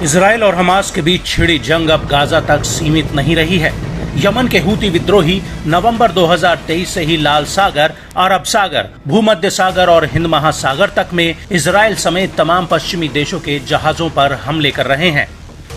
Israel और Hamas के बीच छिड़ी जंग अब गाजा तक सीमित नहीं रही है। यमन के हूती विद्रोही नवंबर 2023 से ही लाल सागर, अरब सागर, भूमध्य सागर और हिंद महासागर तक में इजराइल समेत तमाम पश्चिमी देशों के जहाजों पर हमले कर रहे हैं।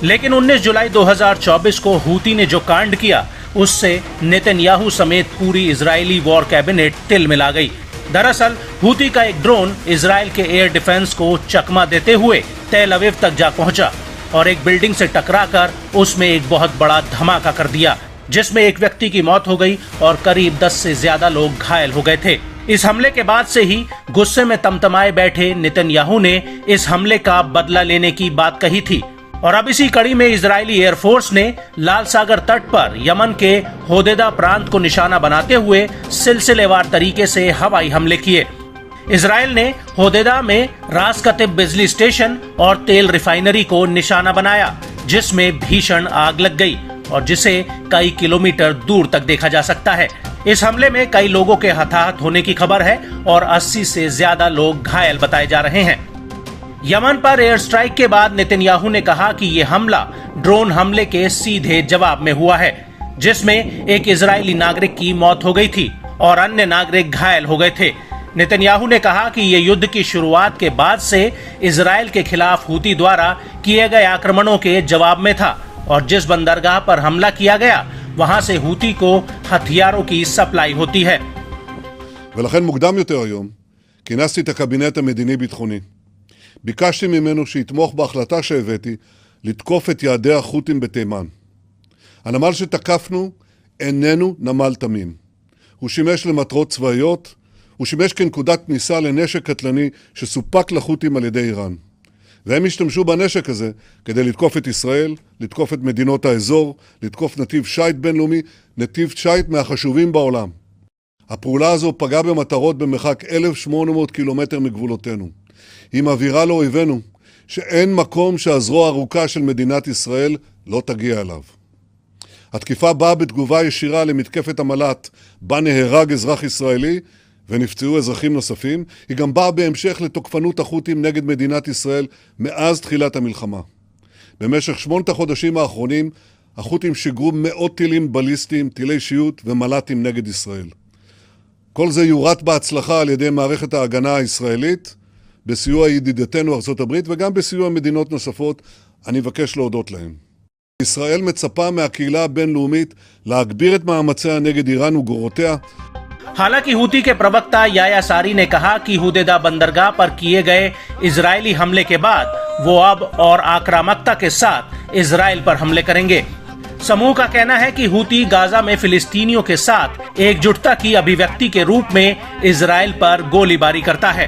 लेकिन 19 जुलाई 2024 को हूती ने जो कांड किया, उससे नेतन्याहू समेत पूरी इजरायली वॉर कैबिनेट तिलमिला गई। दरअसल हूती का एक ड्रोन इजराइल के एयर डिफेंस को चकमा देते हुए तेल अवीव तक जा पहुंचा और एक बिल्डिंग से टकराकर उसमें एक बहुत बड़ा धमाका कर दिया, जिसमें एक व्यक्ति की मौत हो गई और करीब 10 से ज्यादा लोग घायल हो गए थे। इस हमले के बाद से ही गुस्से में तमतमाए बैठे नेतन्याहू ने इस हमले का बदला लेने की बात कही थी और अब इसी कड़ी में इजरायली एयरफोर्स ने लाल सागर तट पर यमन के होदेदा प्रांत को निशाना बनाते हुए सिलसिलेवार तरीके से हवाई हमले किए। इजराइल ने होदेदा में रास कतिब बिजली स्टेशन और तेल रिफाइनरी को निशाना बनाया, जिसमें भीषण आग लग गई और जिसे कई किलोमीटर दूर तक देखा जा सकता है। इस हमले में कई लोगों के हताहत होने की खबर है और 80 से ज्यादा लोग घायल बताए जा रहे हैं। यमन पर एयर स्ट्राइक के बाद नेतन्याहू ने कहा कि ये हमला ड्रोन हमले के सीधे जवाब में हुआ है, जिसमें एक इजरायली नागरिक की मौत हो गई थी और अन्य नागरिक घायल हो गए थे। नेतन्याहू ने कहा कि ये युद्ध की शुरुआत के बाद से इजराइल के खिलाफ हूती द्वारा किए गए आक्रमणों के जवाब में था और जिस बंदरगाह पर हमला किया गया वहां से हूती को हथियारों की सप्लाई होती है। ולכן מוקדם יותר היום כינסתי את הקבינט המדיני-ביטחוני. ביקשתי ממנו שיתמוך בהחלטה שהבאתי לתקוף את יעדי החות'ים בתימן. הנמל שתקפנו איננו נמל תמים. הוא שימש למטרות צבאיות, הוא שימש כנקודת כניסה לנשק קטלני שסופק לחות'ים על ידי איראן. והם השתמשו בנשק הזה כדי לתקוף את ישראל, לתקוף את מדינות האזור, לתקוף נתיב שייט בינלאומי, נתיב שייט מהחשובים בעולם. הפעולה הזו פגעה במטרות במרחק 1,800 קילומטר מגבולותינו. היא מבהירה לאויבינו שאין מקום שהזרוע הארוכה של מדינת ישראל לא תגיע אליו. התקיפה באה בתגובה ישירה למתקפת המל"ט, בה נהרג אזרח ישראלי ונפצעו אזרחים נוספים. היא גם באה בהמשך לתוקפנות החות'ים נגד מדינת ישראל מאז תחילת המלחמה. במשך 8 החודשים האחרונים החות'ים שיגרו מאות טילים בליסטיים, טילי שיוט ומל"טים נגד ישראל. כל זה יורט בהצלחה על ידי מערכת ההגנה הישראלית, בסיוע ידידתנו ארצות הברית וגם בסיוע מדינות נוספות. אני מבקש להודות להם. ישראל מצפה מהקהילה הבינלאומית להגביר את מאמציה נגד איראן וגרורותיה. हालांकि हूती के प्रवक्ता याया सारी ने कहा कि हुदेदा बंदरगाह पर किए गए इजरायली हमले के बाद वो अब और आक्रामकता के साथ इजराइल पर हमले करेंगे। समूह का कहना है कि हूती गाजा में फिलिस्तीनियों के साथ एकजुटता की अभिव्यक्ति के रूप में इजराइल पर गोलीबारी करता है।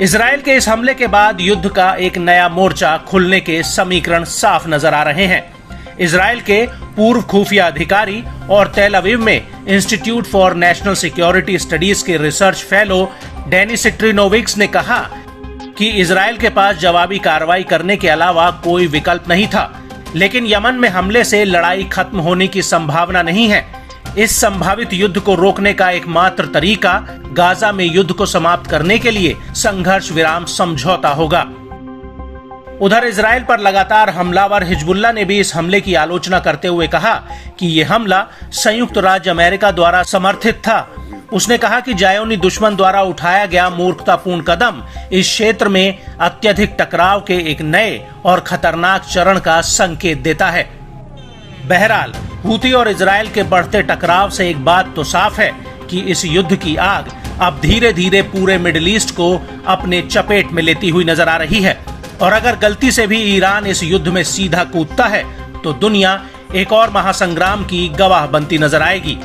इजराइल के इस हमले के बाद युद्ध का एक नया मोर्चा खुलने के समीकरण साफ नजर आ रहे हैं। इजराइल के पूर्व खुफिया अधिकारी और तेल अवीव में institute for national security studies के रिसर्च फेलो डेनिस ट्रिनोविक्स ने कहा कि इजराइल के पास जवाबी कार्रवाई करने के अलावा कोई विकल्प नहीं था, लेकिन यमन में हमले से लड़ाई खत्म होने की संभावना नहीं है। इस संभावित युद्ध को रोकने का एकमात्र तरीका गाजा में युद्ध को समाप्त करने के लिए संघर्ष विराम समझौता होगा। उधर इजराइल पर लगातार हमलावर हिजबुल्लाह ने भी इस हमले की आलोचना करते हुए कहा कि ये हमला संयुक्त राज्य अमेरिका द्वारा समर्थित था। उसने कहा कि जायोनी दुश्मन द्वारा उठाया गया मूर्खतापूर्ण कदम इस क्षेत्र में अत्यधिक टकराव के एक नए और खतरनाक चरण का संकेत देता है। बहरहाल हूती और इजराइल के बढ़ते टकराव से एक बात तो साफ है कि इस युद्ध की आग अब धीरे धीरे पूरे मिडिल ईस्ट को अपने चपेट में लेती हुई नजर आ रही है। और अगर गलती से भी ईरान इस युद्ध में सीधा कूदता है तो दुनिया एक और महासंग्राम की गवाह बनती नजर आएगी।